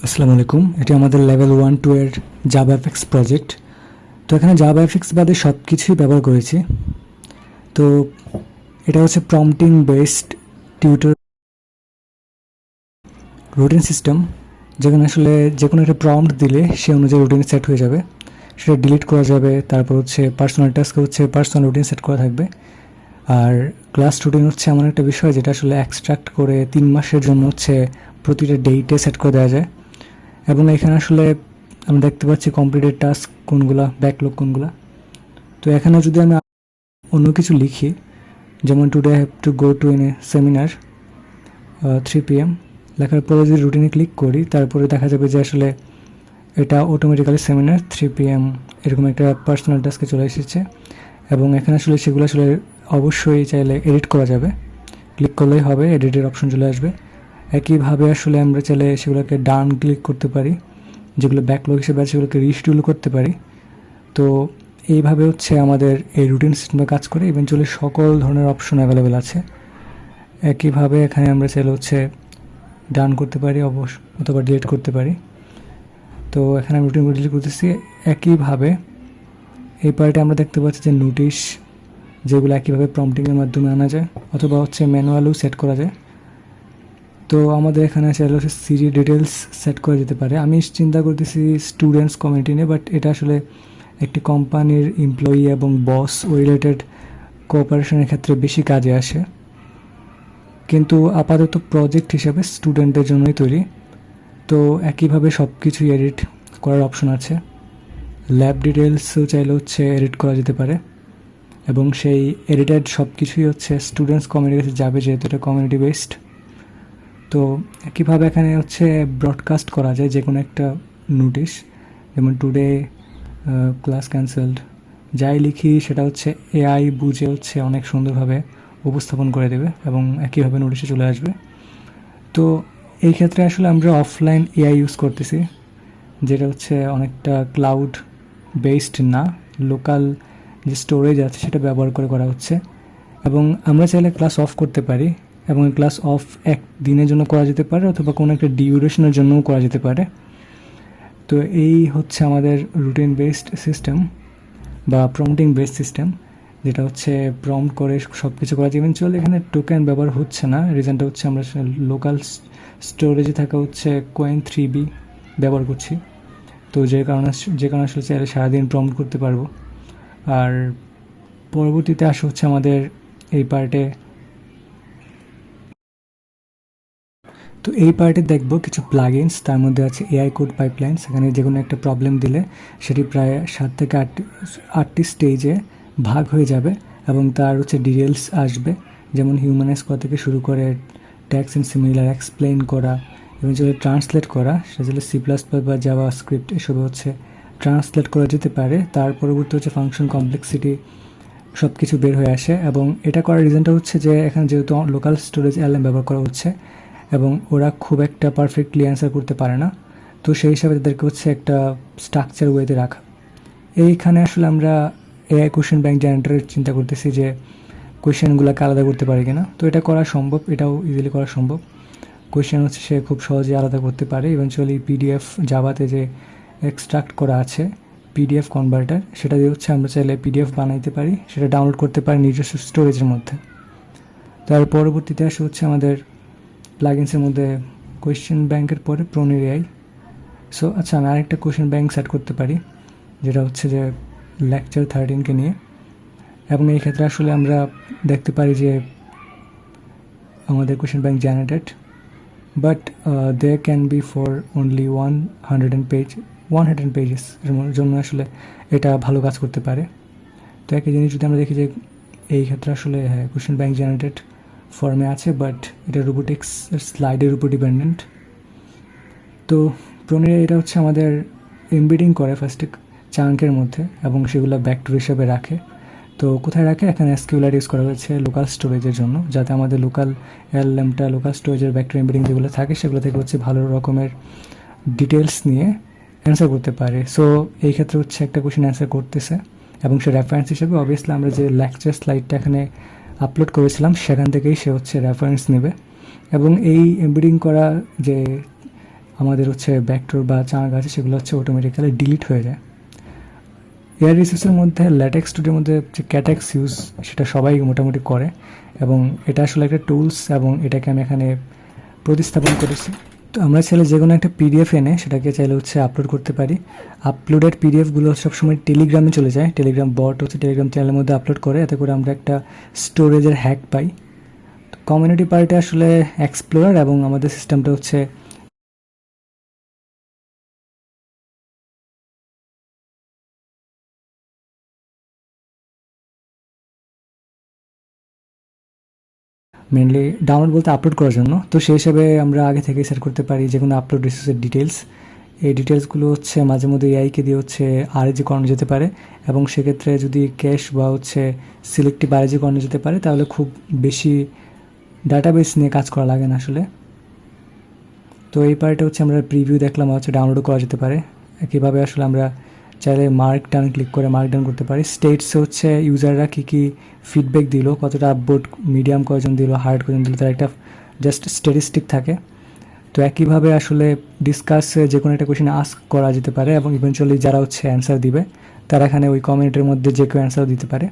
আসসালামু আলাইকুম। এটি আমাদের লেভেল 1-2 এর জাভা এফএক্স প্রজেক্ট। তো এখানে জাভা এফএক্স বাদে সব কিছুই ব্যবহার করেছি। তো এটা হচ্ছে prompting based tutor routine system, যেখানে আসলে যে কোনো একটা প্রম্পট দিলে সে অনুযায়ী রুটিন সেট হয়ে যাবে, সেটা ডিলিট করা যাবে। তারপর হচ্ছে পার্সোনাল টাস্কে হচ্ছে পার্সোনাল রুটিন সেট করা থাকবে। আর ক্লাস রুটিন হচ্ছে এমন একটা বিষয় যেটা আসলে এক্সট্রাক্ট করে 3 মাসের জন্য হচ্ছে প্রতিটা ডেটে সেট করে দেওয়া যায়। এবং এখানে আসলে আমি দেখতে পাচ্ছি কমপ্লিটেড টাস্ক কোনগুলা, ব্যাকলগ কোনগুলা। তো এখানে যদি আমি অন্য কিছু লিখি, যেমন today I have to go to in a seminar 3 PM, লেখার পরে যদি রুটিনে ক্লিক করি, তারপরে দেখা যাবে যে আসলে এটা অটোমেটিক্যালি সেমিনার 3 PM এরকম একটা পার্সোনাল টাস্কে চলে এসেছে। এবং এখানে আসলে সেগুলো আসলে অবশ্যই চাইলে এডিট করা যাবে, ক্লিক করলেই হবে, এডিটের অপশন চলে আসবে। একইভাবে আসলে আমরা চাইলে সেগুলোকে ডান ক্লিক করতে পারি, যেগুলো ব্যাকলগ হিসেবে আছে সেগুলোকে রিশিডিউল করতে পারি। তো এইভাবে হচ্ছে আমাদের এই রুটিন সিস্টেমে কাজ করে। ইভেনচুয়ালি সকল ধরনের অপশন অ্যাভেলেবেল আছে। একইভাবে এখানে আমরা চাইলে হচ্ছে ডান করতে পারি অথবা ডিলিট করতে পারি। তো এখানে আমি রুটিনগুলো ডিলিট করতেছি। একইভাবে এই পার্টে আমরা দেখতে পাচ্ছি যে নোটিশ, যেগুলো একইভাবে প্রম্পটিংয়ের মাধ্যমে আনা যায় অথবা হচ্ছে ম্যানুয়ালও সেট করা যায়। তো আমাদের এখানে চাইলে হচ্ছে সিরি ডিটেলস সেট করা যেতে পারে। আমি চিন্তা করতেছি স্টুডেন্টস কমিউনিটি নিয়ে, বাট এটা আসলে একটি কোম্পানির এমপ্লয়ি এবং বস রিলেটেড কোঅপারেশনের ক্ষেত্রে বেশি কাজে আসে, কিন্তু আপাতত প্রজেক্ট হিসাবে স্টুডেন্টদের জন্যই তৈরি। তো একইভাবে সব কিছুই এডিট করার অপশন আছে। ল্যাব ডিটেলসও চাইলে হচ্ছে এডিট করা যেতে পারে, এবং সেই এডিটেড সব কিছুই হচ্ছে স্টুডেন্টস কমিউনিটির কাছে যাবে, যেহেতু এটা কমিউনিটি বেসড। তো একইভাবে এখানে হচ্ছে ব্রডকাস্ট করা যায় যে কোনো একটা নোটিশ, যেমন টুডে ক্লাস ক্যান্সেলড। যাই লিখি সেটা হচ্ছে এআই বুঝে হচ্ছে অনেক সুন্দরভাবে উপস্থাপন করে দেবে এবং একইভাবে নোটিশে চলে আসবে। তো এই ক্ষেত্রে আসলে আমরা অফলাইন এআই ইউজ করতেছি, যেটা হচ্ছে অনেকটা ক্লাউড বেসড না, লোকাল যে স্টোরেজ আছে সেটা ব্যবহার করে করা হচ্ছে। এবং আমরা চাইলে ক্লাস অফ করতে পারি, এবং ক্লাস অফ এক দিনের জন্য করা যেতে পারে অথবা কোনো একটা ডিউরেশনের জন্যও করা যেতে পারে। তো এই হচ্ছে আমাদের রুটিন বেসড সিস্টেম বা প্রম্পটিং বেসড সিস্টেম, যেটা হচ্ছে প্রম্পট করে সব কিছু করা যায়। ইভেনচুয়ালি এখানে টোকেন ব্যবহার হচ্ছে না, রিজনটা হচ্ছে আমরা লোকাল স্টোরেজে থাকা হচ্ছে কোয়েন 3B ব্যবহার করছি। তো যে কারণে আসলে চাইলে সারাদিন প্রম্পট করতে পারবো। আর পরবর্তীতে আসা হচ্ছে আমাদের এই পার্টে। তো এই পার্টে দেখব কিছু প্লাগইনস, তার মধ্যে আছে এআই কোড পাইপলাইন। সেখানে যে কোনো একটা প্রবলেম দিলে সেটি প্রায় 7 থেকে 8টি স্টেজে ভাগ হয়ে যাবে এবং তার হচ্ছে ডিটেলস আসবে, যেমন হিউম্যানাইজ করা থেকে শুরু করে ট্যাক্স অ্যান্ড সিমিলার এক্সপ্লেইন করা এবং যদি ট্রান্সলেট করা, সেটা C++ বা জাভা স্ক্রিপ্ট এসবে হচ্ছে ট্রান্সলেট করা যেতে পারে। তার পরবর্তী হচ্ছে ফাংশন কমপ্লেক্সিটি, সব কিছু বের হয়ে আসে। এবং এটা করার রিজনটা হচ্ছে যে এখানে যেহেতু লোকাল স্টোরেজ LM ব্যবহার করা হচ্ছে এবং ওরা খুব একটা পারফেক্টলি অ্যান্সার করতে পারে না, তো সেই হিসাবে তাদেরকে হচ্ছে একটা স্ট্রাকচার ওয়েতে রাখা। এইখানে আসলে আমরা এআই কোয়েশ্চেন ব্যাংক জেনারেটরের চিন্তা করতেছি যে কোয়েশ্চেনগুলোকে আলাদা করতে পারে কিনা। তো এটা করা সম্ভব, এটাও ইজিলি করা সম্ভব। কোয়েশ্চেন হচ্ছে সে খুব সহজে আলাদা করতে পারে। ইভেনচুয়ালি PDF জাভাতে যে এক্সট্রাক্ট করা আছে PDF কনভার্টার, সেটা দিয়ে হচ্ছে আমরা চাইলে PDF বানাইতে পারি, সেটা ডাউনলোড করতে পারি নিজস্ব স্টোরেজের মধ্যে। তার পরবর্তীতে আসে হচ্ছে আমাদের প্লাগইনসের মধ্যে কোয়েশ্চেন ব্যাংকের পরে প্রনির এআই। সো আচ্ছা, আমি আরেকটা কোয়েশ্চেন ব্যাংক সেট করতে পারি, যেটা হচ্ছে যে লেকচার 13কে নিয়ে। এবং এই ক্ষেত্রে আসলে আমরা দেখতে পারি যে আমাদের question bank generated, but they can be for only 100 pages এর জন্য আসলে এটা ভালো কাজ করতে পারে। তো একই জিনিস যদি আমরা দেখি যে এই ক্ষেত্রে আসলে হ্যাঁ কোয়েশ্চেন ব্যাংক জেনারেটেড ফর্মে আছে, বাট এটা রোবোটিক্স স্লাইডের উপর ডিপেন্ডেন্ট। তো প্রনির এটা হচ্ছে আমাদের এমবেডিং করে ফার্স্টে চাঙ্কের মধ্যে এবং সেগুলো ভেক্টর হিসেবে রাখে। তো কোথায় রাখে, এখানে এসকিউএল ইউজ করা হয়েছে লোকাল স্টোরেজের জন্য, যাতে আমাদের লোকাল LMটা লোকাল স্টোরেজের ভেক্টর এমবেডিং যেগুলো থাকে সেগুলো থেকে হচ্ছে ভালো রকমের ডিটেলস নিয়ে অ্যান্সার করতে পারে। সো এই ক্ষেত্রে হচ্ছে একটা কোয়েশ্চেন অ্যান্সার করতেছে এবং সে রেফারেন্স হিসেবে অবভিয়াসলি আমরা যে লেকচার স্লাইডটা এখানে আপলোড করেছিলাম সেখান থেকেই সে হচ্ছে রেফারেন্স নেবে। এবং এই এমবেডিং করা যে আমাদের হচ্ছে ভেক্টর বা চাঙ্ক আছে সেগুলো হচ্ছে অটোমেটিক্যালি ডিলিট হয়ে যায়। এআই রিসোর্সের মধ্যে ল্যাটেক্স স্টুডিওর মধ্যে যে ক্যাটেক্স ইউজ সেটা সবাই মোটামুটি করে, এবং এটা আসলে একটা টুলস, এবং এটাকে আমি এখানে প্রতিস্থাপন করেছি। তো আমরা চাইলে যে কোনো একটা পিডিএফ এনে সেটাকে চাইলে হচ্ছে আপলোড করতে পারি। আপলোডেড পিডিএফগুলো সবসময় টেলিগ্রামে চলে যায়, টেলিগ্রাম বট হচ্ছে টেলিগ্রাম চ্যানেলের মধ্যে আপলোড করে, এতে করে আমরা একটা স্টোরেজের হ্যাক পাই। কমিউনিটি পার্টে আসলে এক্সপ্লোরার, এবং আমাদের সিস্টেমটা হচ্ছে মেনলি ডাউনলোড বলতে আপলোড করার জন্য। তো সেই হিসাবে আমরা আগে থেকেই সেট করতে পারি যে কোনো আপলোড রিসোর্সের ডিটেলস। এই ডিটেলসগুলো হচ্ছে মাঝে মধ্যে এআইকে দিয়ে হচ্ছে আরএজি করানো যেতে পারে, এবং সেক্ষেত্রে যদি ক্যাশ বা হচ্ছে সিলেক্টিভ আরএজি করানো যেতে পারে তাহলে খুব বেশি ডাটাবেস নিয়ে কাজ করা লাগে না আসলে। তো এই পার্টে হচ্ছে আমরা প্রিভিউ দেখলাম, হচ্ছে ডাউনলোডও করা যেতে পারে। কীভাবে আসলে আমরা চাইলে মার্ক ডাউন ক্লিক করে মার্ক ডাউন করতে পারি। স্টেটস হচ্ছে ইউজাররা কী কী ফিডব্যাক দিল, কতটা আপবোর্ড মিডিয়াম কয়জন দিল, হার্ড কয়জন দিল, তার একটা জাস্ট স্ট্যাটিস্টিক থাকে। তো একইভাবে আসলে ডিসকাসে যে কোনো একটা কোয়েশ্চেন আস্ক করা যেতে পারে, এবং ইভেনচুয়ালি যারা হচ্ছে অ্যান্সার দিবে তারা এখানে ওই কমেন্টের মধ্যে যে কেউ অ্যান্সার দিতে পারে।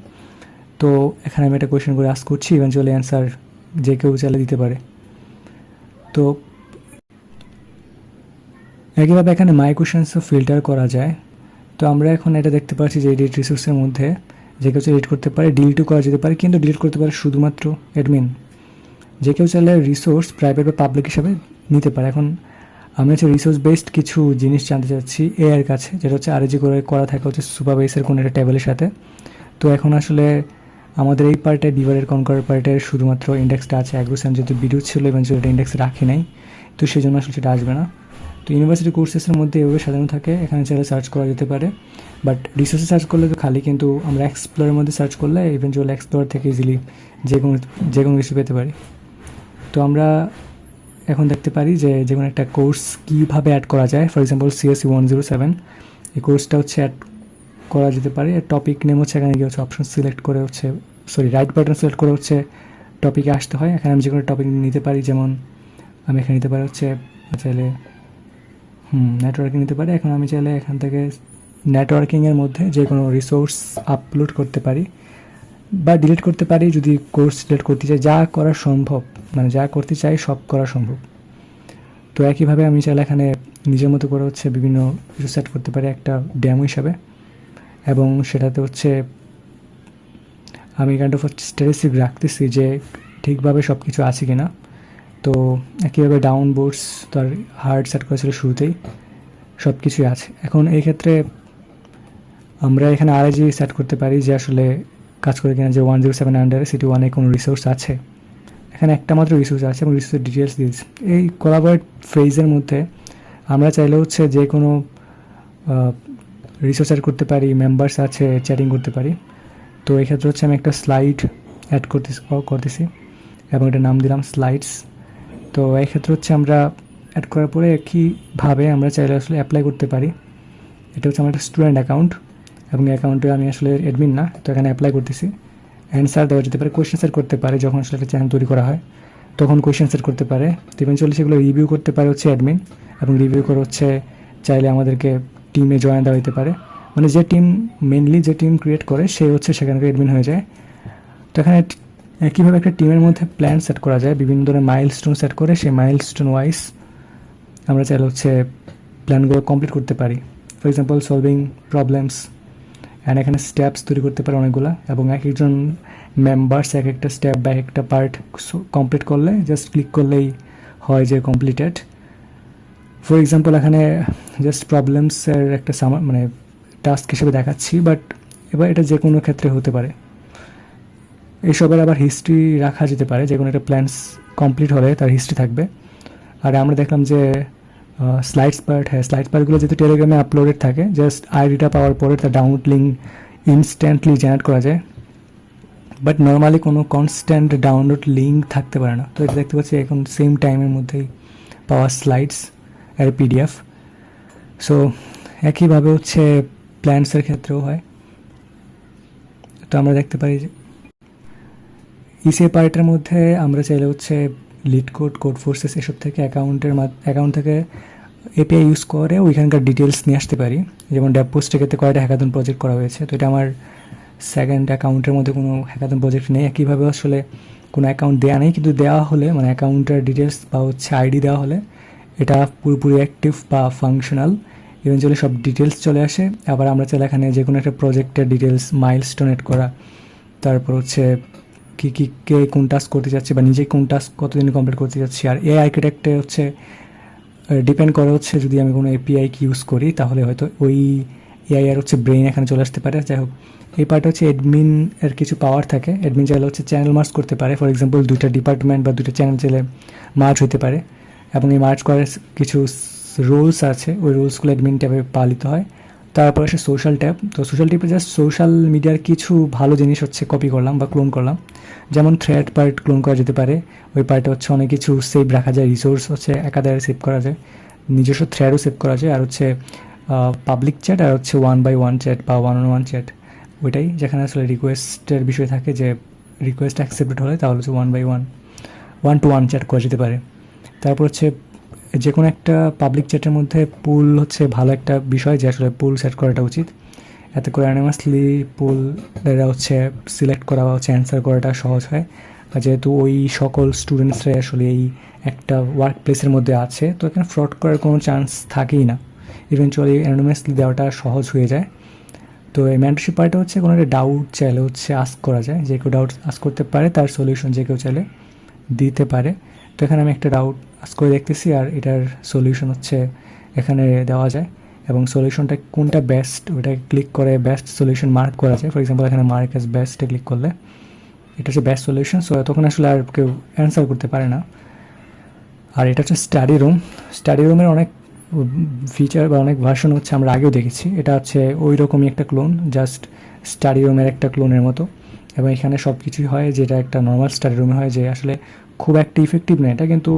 তো এখানে আমি একটা কোয়েশ্চেন করে আস্ক করছি, ইভেনচুয়ালি অ্যান্সার যে কেউ চাইলে দিতে পারে। তো একইভাবে এখানে মাই কোয়েশ্চেন্সও ফিল্টার করা যায়। তো আমরা এখন এটা দেখতে পাচ্ছি যে এডিট রিসোর্সের মধ্যে যে কেউ এডিট করতে পারে, ডিলিটও করা যেতে পারে, কিন্তু ডিলিট করতে পারে শুধুমাত্র অ্যাডমিন। যে কেউ চাইলে রিসোর্স প্রাইভেট বা পাবলিক হিসাবে নিতে পারে। এখন আমি হচ্ছে রিসোর্স বেসড কিছু জিনিস জানতে চাচ্ছি এআইয়ের কাছে, যেটা হচ্ছে আরএজি করে করা থাকে হচ্ছে সুপারভাইসের কোনো একটা টেবিলের সাথে। তো এখন আসলে আমাদের এই পার্টে ডিভাইডের কনকার পার্টের শুধুমাত্র ইন্ডেক্সটা আছে অ্যাগ্রোসাম, যেহেতু ভিডিও ছিল ইভেন্চুয়ালি এটা ইন্ডেক্স রাখি নাই, তো সেই জন্য আসলে সেটা আসবে না। তো ইউনিভার্সিটি কোর্সেসের মধ্যে এভাবে সাজানো থাকে, এখানে চাইলে সার্চ করা যেতে পারে। বাট রিসোর্সে সার্চ করলে তো খালি, কিন্তু আমরা এক্সপ্লোরের মধ্যে সার্চ করলে ইভেন্চুয়ালি এক্সপ্লোর থেকে ইজিলি যে কোনো কিছু পেতে পারি। তো আমরা এখন দেখতে পারি যে যে কোনো একটা কোর্স কীভাবে অ্যাড করা যায়। ফর এক্সাম্পল CSE 107 এই কোর্সটা হচ্ছে অ্যাড করা যেতে পারে। টপিক নেম হচ্ছে এখানে গিয়ে হচ্ছে অপশন সিলেক্ট করে হচ্ছে রাইট বাটন সিলেক্ট করে হচ্ছে টপিকে আসতে হয়। এখানে আমি যে কোনো টপিক নিতে পারি, যেমন আমি এখানে নিতে পারি হচ্ছে চাইলে নেটওয়ার্কিং নিতে পারি। এখন আমি চাইলে এখান থেকে নেটওয়ার্কিংয়ের মধ্যে যে কোনো রিসোর্স আপলোড করতে পারি বা ডিলিট করতে পারি। যদি কোর্স ডিলিট করতে চাই, যা করা সম্ভব, মানে যা করতে চাই সব করা সম্ভব। তো একইভাবে আমি চাইলে এখানে নিজের মতো করে হচ্ছে বিভিন্ন কিছু সেট করতে পারি একটা ডেমো হিসাবে, এবং সেটাতে হচ্ছে আমি কাইন্ড অফ স্ট্যাটিস্টিক রাখতেছি যে ঠিকভাবে সব কিছু আছে কি না। তো একইভাবে ডাউনবোর্ডস তো আর হার্ড সেট করেছিল শুরুতেই, সব কিছুই আছে। এখন এই ক্ষেত্রে আমরা এখানে আরএজি সেট করতে পারি যে আসলে কাজ করে কিনা, যে 107 আন্ডারে সিটি 1-এ কোনো রিসোর্স আছে। এখানে একটা মাত্র রিসোর্স আছে এবং রিসোর্সের ডিটেলস দিয়েছি। এই কোলাবরেট ফ্রেজের মধ্যে আমরা চাইলে হচ্ছে যে কোনো রিসোর্স অ্যাড করতে পারি, মেম্বার্স আছে চ্যাটিং করতে পারি। তো এই ক্ষেত্রে হচ্ছে আমি একটা স্লাইড অ্যাড করতেছি এবং এটা নাম দিলাম স্লাইডস। তো এই ক্ষেত্রে হচ্ছে আমরা অ্যাড করার পরে কীভাবে আমরা চাইলে আসলে অ্যাপ্লাই করতে পারি। এটা হচ্ছে আমার একটা স্টুডেন্ট অ্যাকাউন্ট, এবং অ্যাকাউন্টে আমি আসলে অ্যাডমিন না, তো এখানে অ্যাপ্লাই করতেছি। অ্যান্সার দেওয়া যেতে পারে, কোয়েশ্চেন সেট করতে পারে, যখন আসলে একটা চ্যানেল তৈরি করা হয় তখন কোয়েশ্চেন সেট করতে পারে। তো ইভেনচুয়ালি সেগুলো রিভিউ করতে পারে হচ্ছে অ্যাডমিন, এবং রিভিউ করে হচ্ছে চাইলে আমাদেরকে টিমে জয়েন দেওয়া হতে পারে। মানে যে টিম মেনলি যে টিম ক্রিয়েট করে সে হচ্ছে সেখানকার অ্যাডমিন হয়ে যায়। তো এখানে কীভাবে একটা টিমের মধ্যে প্ল্যান সেট করা যায়, বিভিন্ন ধরনের মাইলস্টোন সেট করে সেই মাইলস্টোন ওয়াইজ আমরা চাইলে হচ্ছে প্ল্যানগুলো কমপ্লিট করতে পারি। For example solving problems, and এখানে স্টেপস তৈরি করতে পারে অনেকগুলো, এবং এক একজন মেম্বার্স এক একটা স্টেপ বা একটা পার্ট কমপ্লিট করলে জাস্ট ক্লিক করলেই হয় যে কমপ্লিটেড। ফর এক্সাম্পল এখানে জাস্ট প্রবলেমসের একটা মানে টাস্ক হিসেবে দেখাচ্ছি, বাট এবার এটা যে কোনো ক্ষেত্রে হতে পারে। এইসবের আবার হিস্ট্রি রাখা যেতে পারে, যে কোনো একটা প্ল্যান্স কমপ্লিট হলে তার হিস্ট্রি থাকবে। আর আমরা দেখলাম যে স্লাইডস পার্ট, হ্যাঁ স্লাইড পার্টগুলো যেহেতু টেলিগ্রামে আপলোডেড থাকে, জাস্ট আইডিটা পাওয়ার পরে তার ডাউনলোড লিঙ্ক ইনস্ট্যান্টলি জেনারেট করা যায়, বাট নর্মালি কোনো কনস্ট্যান্ট ডাউনলোড লিঙ্ক থাকতে পারে না। তো এটা দেখতে পাচ্ছি এখন সেম টাইমের মধ্যেই পাওয়া স্লাইডস আর পিডিএফ। সো একইভাবে হচ্ছে প্ল্যান্সের ক্ষেত্রেও হয়। তো আমরা দেখতে পারি যে ইসে পার্টের মধ্যে আমরা চাইলে হচ্ছে লিড কোড, কোড ফোর্সেস এসব থেকে অ্যাকাউন্ট থেকে এপিআই ইউজ করে ওইখানকার ডিটেলস নিয়ে আসতে পারি। যেমন ডেভ পোস্টের ক্ষেত্রে কয়টা হ্যাকাথন প্রজেক্ট করা হয়েছে, তো এটা আমার সেকেন্ড অ্যাকাউন্টের মধ্যে কোনো হ্যাকাথন প্রজেক্ট নেই। একইভাবে আসলে কোনো অ্যাকাউন্ট দেওয়া নেই, কিন্তু দেওয়া হলে মানে অ্যাকাউন্টের ডিটেলস বা হচ্ছে আইডি দেওয়া হলে এটা পুরোপুরি অ্যাক্টিভ বা ফাংশনাল, ইভেনচুয়ালি সব ডিটেলস চলে আসে। আবার আমরা চাইলে এখানে যে কোনো একটা প্রজেক্টের ডিটেলস, মাইলস্টোন এড করা, তারপর হচ্ছে কী কী কে কোন টাস্ক করতে যাচ্ছে বা নিজে কোন টাস্ক কতদিন কমপ্লিট করতে যাচ্ছি। আর এ আর্কিটেক্টে হচ্ছে ডিপেন্ড করে হচ্ছে যদি আমি কোনো এপিআই কি ইউজ করি তাহলে হয়তো ওই এআই আর হচ্ছে ব্রেইন এখানে চলে আসতে পারে। যাই হোক, এই পার্টে হচ্ছে অ্যাডমিন এর কিছু পাওয়ার থাকে। অ্যাডমিন চাইলে হচ্ছে চ্যানেল মার্জ করতে পারে। ফর এক্সাম্পল দুইটা ডিপার্টমেন্ট বা দুইটা চ্যানেল চাইলে মার্জ হতে পারে, এবং এই মার্জ করার কিছু রুলস আছে, ওই রুলসগুলো অ্যাডমিন ট্যাবে পালিত হয়। তারপর আসে সোশ্যাল ট্যাব। তো সোশ্যাল ট্যাবে জাস্ট সোশ্যাল মিডিয়ার কিছু ভালো জিনিস হচ্ছে কপি করলাম বা ক্লোন করলাম। যেমন থ্রেড পার্ট ক্লোন করা যেতে পারে, ওই পার্টে হচ্ছে অনেক কিছু সেভ রাখা যায়, রিসোর্স হচ্ছে একাধারে সেভ করা যায়, নিজস্ব থ্রেডও সেভ করা যায়। আর হচ্ছে পাবলিক চ্যাট আর হচ্ছে 1x1 চ্যাট বা 1-on-1 চ্যাট, ওইটাই যেখানে আসলে রিকোয়েস্টের বিষয় থাকে, যে রিকোয়েস্ট অ্যাকসেপ্টেড হলে তাহলে হচ্ছে 1x1 1-to-1 চ্যাট করা যেতে পারে। তারপর হচ্ছে যে কোনো একটা পাবলিক চ্যাটের মধ্যে পুল হচ্ছে ভালো একটা বিষয়, যে আসলে পুল সেট করাটা উচিত। এতে করে অ্যানিমাসলি পুল দ্বারা হচ্ছে সিলেক্ট করা বা হচ্ছে অ্যান্সার করাটা সহজ হয়। আর যেহেতু ওই সকল স্টুডেন্টসরাই আসলে এই একটা ওয়ার্ক প্লেসের মধ্যে আছে, তো এখানে ফ্রড করার কোনো চান্স থাকেই না, ইভেনচুয়ালি অ্যানোনিমাসলি দেওয়াটা সহজ হয়ে যায়। তো এই মেন্টরশিপ পার্টে হচ্ছে কোনো একটা ডাউট চাইলে হচ্ছে আস্ক করা যায়, যে কেউ ডাউট আস্ক করতে পারে, তার সলিউশন যে কেউ চাইলে দিতে পারে। তো এখানে আমি একটা ডাউট আস্ক করে দেখতেছি, আর এটার সলিউশন হচ্ছে এখানে দেওয়া যায়, এবং সলিউশনটা কোনটা বেস্ট ওটাকে ক্লিক করে বেস্ট সলিউশন মার্ক করা যায়। ফর এক্সাম্পল এখানে মার্ক অ্যাজ বেস্টে ক্লিক করলে এটা হচ্ছে বেস্ট সলিউশন, সো তখন আসলে আর কেউ অ্যান্সার করতে পারে না। আর এটা হচ্ছে স্টাডি রুম। স্টাডি রুমের অনেক ফিচার বা অনেক ভার্সন হচ্ছে আমরা আগেও দেখেছি। এটা হচ্ছে ওই রকমই একটা ক্লোন, জাস্ট স্টাডি রুমের একটা ক্লোনের মতো, এবং এখানে সব কিছুই হয় যেটা একটা নর্মাল স্টাডি রুমে হয়, যে আসলে খুব একটা ইফেক্টিভ না এটা, কিন্তু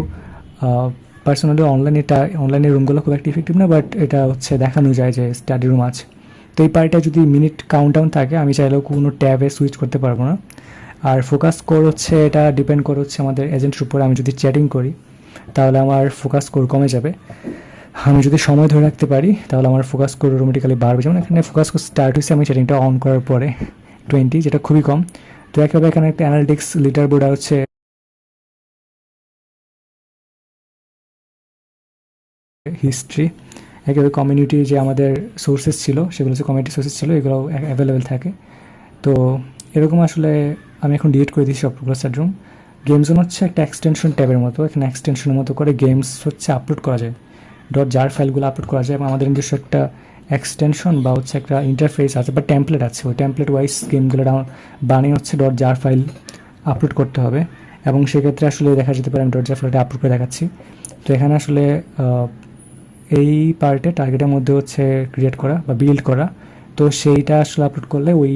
পার্সোনালি অনলাইনের রুমগুলো খুব একটা ইফেক্টিভ না, বাট এটা হচ্ছে দেখানো যায় যে স্টাডি রুম আছে। তো এই পার্টে যদি মিনিট কাউন্টডাউন থাকে আমি চাইলেও কোনো ট্যাবে সুইচ করতে পারবো না। আর ফোকাস স্কোর হচ্ছে এটা ডিপেন্ড করে হচ্ছে আমাদের এজেন্টের উপরে। আমি যদি চ্যাটিং করি তাহলে আমার ফোকাস স্কোর কমে যাবে, আমি যদি সময় ধরে রাখতে পারি তাহলে আমার ফোকাস স্কোর অটোমেটিক্যালি বাড়বে। যেমন এখানে ফোকাস স্কোর স্টার্ট হয়েছে আমি চ্যাটিংটা অন করার পরে 20, যেটা খুবই কম। তো একেবারে এখানে একটা অ্যানালিটিক্স লিটার বোর্ড হচ্ছে হিস্ট্রি, একেবারে কমিউনিটি যে আমাদের সোর্সেস ছিল সেগুলো হচ্ছে কমিউনিটি সোর্সেস ছিল, এগুলো অ্যাভেলেবেল থাকে। তো এরকম আসলে আমি এখন ডিলিট করে দিচ্ছি সবগুলো রুম। গেম জোন হচ্ছে একটা এক্সটেনশন ট্যাবের মতো, এখানে এক্সটেনশনের মতো করে গেমস হচ্ছে আপলোড করা যায়, .jar ফাইলগুলো আপলোড করা যায়, এবং আমাদের নিজস্ব একটা এক্সটেনশন বা হচ্ছে একটা ইন্টারফেস আছে বা টেমপ্লেট আছে, ওই টেমপ্লেট ওয়াইজ গেমগুলো বানিয়ে হচ্ছে .jar ফাইল আপলোড করতে হবে। এবং সেক্ষেত্রে আসলে দেখা যেতে পারে আমি .jar ফাইলটা আপলোড করে দেখাচ্ছি। তো এখানে আসলে এই পার্টে টার্গেটের মধ্যে হচ্ছে ক্রিয়েট করা বা বিল্ড করা, তো সেইটা আসলে আপলোড করলে ওই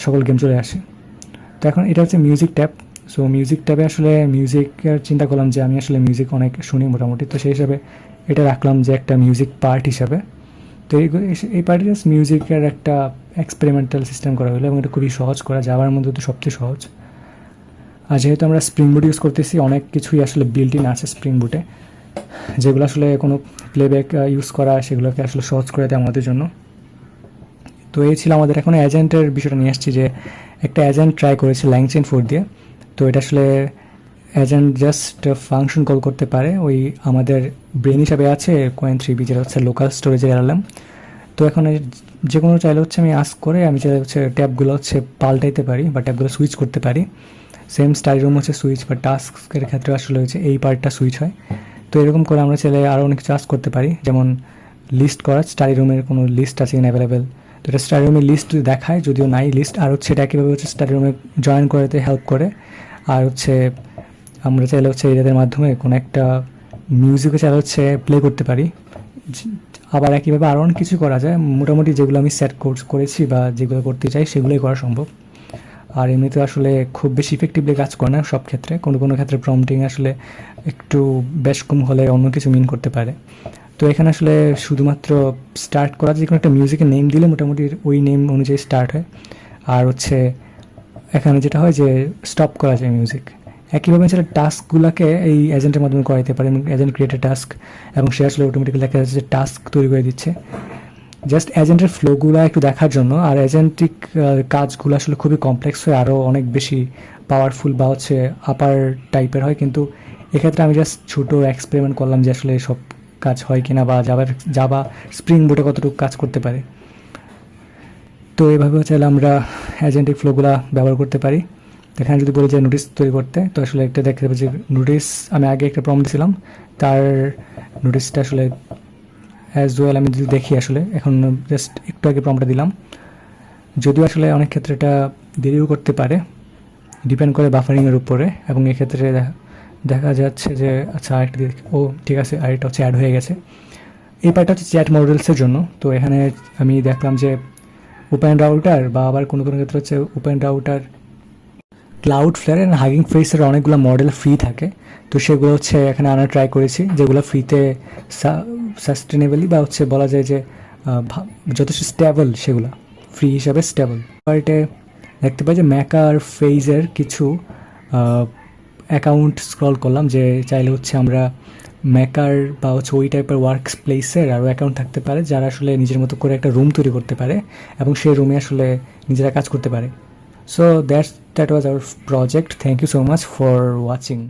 সকল গেম চলে আসে। তো এখন এটা হচ্ছে মিউজিক ট্যাব। সো মিউজিক ট্যাবে আসলে মিউজিকের চিন্তা করলাম যে আমি আসলে মিউজিক অনেক শুনি মোটামুটি, তো সেই হিসাবে এটা রাখলাম যে একটা মিউজিক পার্ট হিসাবে। তো এই পার্টে জাস্ট মিউজিকের একটা এক্সপেরিমেন্টাল সিস্টেম করা হলো, এবং এটা খুবই সহজ করা, জাভার মধ্যে তো সবচেয়ে সহজ। আর যেহেতু আমরা স্প্রিং বুট ইউজ করতেছি, অনেক কিছুই আসলে বিল্ট ইন আছে স্প্রিং বুটে, যেগুলো আসলে কোনো প্লেব্যাক ইউজ করা সেগুলোকে আসলে সহজ করে দেয় আমাদের জন্য। তো এই ছিল আমাদের। এখন এজেন্টের বিষয়টা নিয়ে আসছি, যে একটা এজেন্ট ট্রাই করেছে ল্যাংচেন 4 দিয়ে। তো এটা আসলে এজেন্ট জাস্ট ফাংশন কল করতে পারে, ওই আমাদের ব্রেন হিসাবে আছে coin3b, যেটা হচ্ছে লোকাল স্টোরেজে এলাম। তো এখন যে কোনো চাইলে হচ্ছে আমি আস্ক করে আমি চাইলে হচ্ছে ট্যাবগুলো হচ্ছে পাল্টাইতে পারি বা ট্যাবগুলো সুইচ করতে পারি। সেম স্টাডি রুম হচ্ছে সুইচ বা টাস্কের ক্ষেত্রে আসলে হচ্ছে এই পার্টটা সুইচ হয়। তো এরকম করে আমরা চাইলে আরও অনেক কিছু আস্ক করতে পারি, যেমন লিস্ট করা, স্টাডি রুমের কোনো লিস্ট আছে কিনা অ্যাভেলেবেল। তো এটা স্টাডি রুমের লিস্ট দেখায়, যদিও নাই লিস্ট। আর হচ্ছে এটা কীভাবে হচ্ছে স্টাডি রুমে জয়েন করাতে হেল্প করে। আর হচ্ছে আমরা চাইলে হচ্ছে এদের মাধ্যমে কোনো একটা মিউজিকও চাইলে হচ্ছে প্লে করতে পারি। আবার একইভাবে আরও অনেক কিছু করা যায়, মোটামুটি যেগুলো আমি সেট করেছি বা যেগুলো করতে চাই সেগুলোই করা সম্ভব। আর এমনিতে আসলে খুব বেশি ইফেক্টিভলি কাজ করে না সব ক্ষেত্রে, কোনো কোনো ক্ষেত্রে প্রম্পটিং আসলে একটু বেশ কম হলে অন্য কিছু মিন করতে পারে। তো এখানে আসলে শুধুমাত্র স্টার্ট করা, যে কোনো একটা মিউজিকের নেম দিলে মোটামুটি ওই নেম অনুযায়ী স্টার্ট হয়। আর হচ্ছে এখানে যেটা হয় যে স্টপ করা যায় মিউজিক, একইভাবে আসলে টাস্কগুলোকে এই এজেন্টের মাধ্যমে করাইতে পারে, এবং এজেন্ট ক্রিয়েটেড টাস্ক, এবং সে আসলে অটোমেটিক্যালি দেখা যাচ্ছে যে টাস্ক তৈরি করে দিচ্ছে। জাস্ট এজেন্টের ফ্লোগুলো একটু দেখার জন্য। আর এজেন্টিক কাজগুলো আসলে খুবই কমপ্লেক্স হয়, আরও অনেক বেশি পাওয়ারফুল বা হচ্ছে আপার টাইপের হয়, কিন্তু এক্ষেত্রে আমি জাস্ট ছোটো এক্সপেরিমেন্ট করলাম যে আসলে সব কাজ হয় কিনা, বা জাবা স্প্রিং বুটে কতটুকু কাজ করতে পারে। তো এইভাবে চাইলে আমরা এজেন্টিক ফ্লোগুলো ব্যবহার করতে পারি। এখানে যদি বলি যে নোটিস তৈরি করতে, তো আসলে একটা দেখতে পাবো যে নোটিস আমি আগে একটা প্রম্পট দিয়েছিলাম, তার নোটিসটা আসলে অ্যাজ ওয়েল আমি যদি দেখি, আসলে এখন জাস্ট একটু আগে প্রম্পটটা দিলাম, যদিও আসলে অনেক ক্ষেত্রে এটা দেরিও করতে পারে, ডিপেন্ড করে বাফারিংয়ের উপরে। এবং এক্ষেত্রে দেখা যাচ্ছে যে আচ্ছা আরেকটা দিয়ে, ও ঠিক আছে, আরেকটা হচ্ছে অ্যাড হয়ে গেছে। এই পার্টটা হচ্ছে চ্যাট মডেলসের জন্য। তো এখানে আমি দেখলাম যে ওপেন রাউটার, বা আবার কোনো কোনো ক্ষেত্রে হচ্ছে open router, Cloudflare and hugging ফেসের অনেকগুলো মডেল ফ্রি থাকে। তো সেগুলো হচ্ছে এখানে আনা ট্রাই করেছি, যেগুলো ফ্রিতে সাস্টেনেবলি বা হচ্ছে বলা যায় যে যথেষ্ট স্টেবল, সেগুলো ফ্রি হিসাবে স্টেবল। পার্টে দেখতে পাই যে ম্যাকার ফেজের কিছু অ্যাকাউন্ট স্ক্রল করলাম, যে চাইলে হচ্ছে আমরা ম্যাকার বা হচ্ছে ওই টাইপের ওয়ার্ক প্লেসের আরও অ্যাকাউন্ট থাকতে পারে, যারা আসলে নিজের মতো করে একটা রুম তৈরি করতে পারে এবং সেই রুমে আসলে নিজেরা কাজ করতে পারে। So that was our project. Thank you so much for watching.